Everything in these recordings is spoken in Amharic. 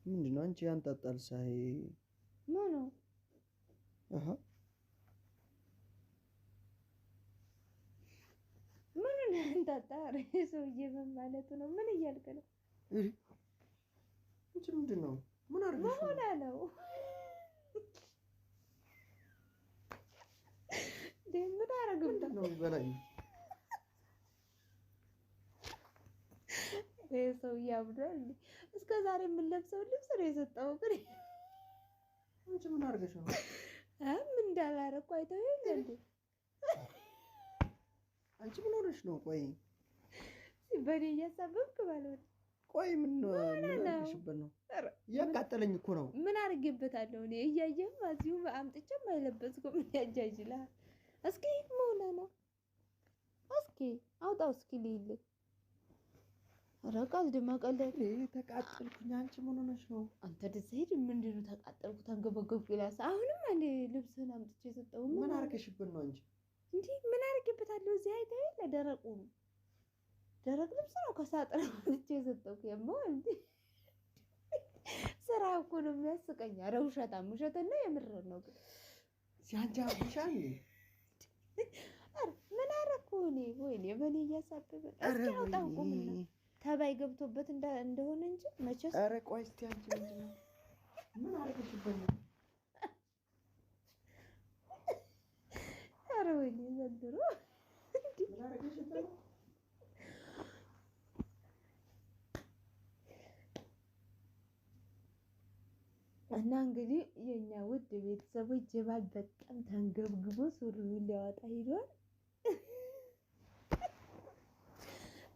ምንድነው አንቺ ያንጣጣል ሳይ ማኑ አሃ ምን ያንጣጣል ሰውዬ ምን ማለት ነው ምን እያልከ ነው እንጂ ምንድነው ምን አርገሽ ነው ምን አረጋግጥ ነው በላይ ሰው ያብዳል እስከ ዛሬ ምን ለብሰው ልብስ ነው የሰጠው ግን አንቺ ምን አርገሽ ነው ምን እንዳላረኩ አይተው እንዴ አንቺ ምን ሆነሽ ነው ቆይ በኔ ያሳበብክ ባለው ቆይ ምን አርገሽበት ነው ያቃጠለኝ እኮ ነው ምን አርገበታለሁ እኔ እያየህ ማዚው አምጥቼም አይለበስኩም ምን ያጃጅላል እስኪ ሞላ ነው እስኪ አውጣው እስኪ ሊል ረቃል ደማቀለኝ ተቃጠልኩኝ አንቺ ምን ሆነሽ ነው አንተ ደዘይድ ምንድነው ተቃጠልኩ ተንገበገብኩ ይላስ አሁንም አንዴ ልብስህን አምጥቼ ሰጠው ምን አርገሽበት ነው አንቺ እንዴ ምን አርገበታለሁ እዚህ አይተህ ለደረቁ ደረቅ ልብስ ነው ከሳጥን አምጥቼ ሰጠው የማው እንዴ ስራ እኮ ነው የሚያስቀኝ ኧረ ውሸትና የምር ነው ሲያንጃ ብቻኝ ምን አረኩ እኔ ወይኔ በኔ ያሳበበ እስኪ አውጣው ቆምና ተባይ ገብቶበት እንደሆነ እንጂ መቼስ ኧረ ቆይ እስቲ አንቺ ምንድነው ምን አርገሽበት ነው ኧረ ወይኔ ዘንድሮ ምን አርገሽበት ነው እና እንግዲህ የኛ ውድ ቤተሰቦች ጀባል በጣም ተንገብግቦ ሱሪውን ሊያወጣ ሄዷል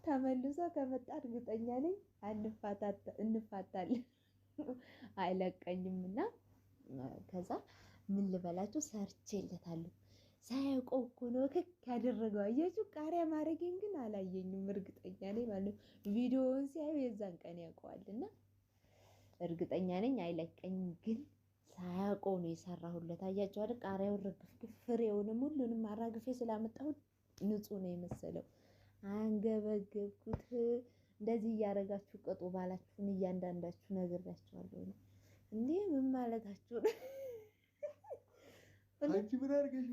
ተመልሶ ከመጣ እርግጠኛ ነኝ እንፋታለን አይለቀኝምና ከዛ ምን ልበላችሁ ሰርቼለታለሁ ሳይቆ እኮ ነው ያደረገው አያችሁ ቃሪያ ማረጌን ግን አላየኝም እርግጠኛ ነኝ ማለት ቪዲዮውን ሲያዩ የዛን ቀን ያውቀዋልና እርግጠኛ ነኝ አይለቀኝም ግን ሳይቆ ነው የሰራሁለት አያችሁ አይደል ቃሪያውን ረግፍ ፍሬውንም ሁሉንም አራግፌ ስላመጣሁ ንጹህ ነው የመሰለው አንገበገብኩት እንደዚህ ያረጋችሁ ቀጡ ባላችሁን እያንዳንዳችሁ ነግራችኋለሁ እንዴ ምን ማለታችሁ ነው አንቺ ምን አርገሽ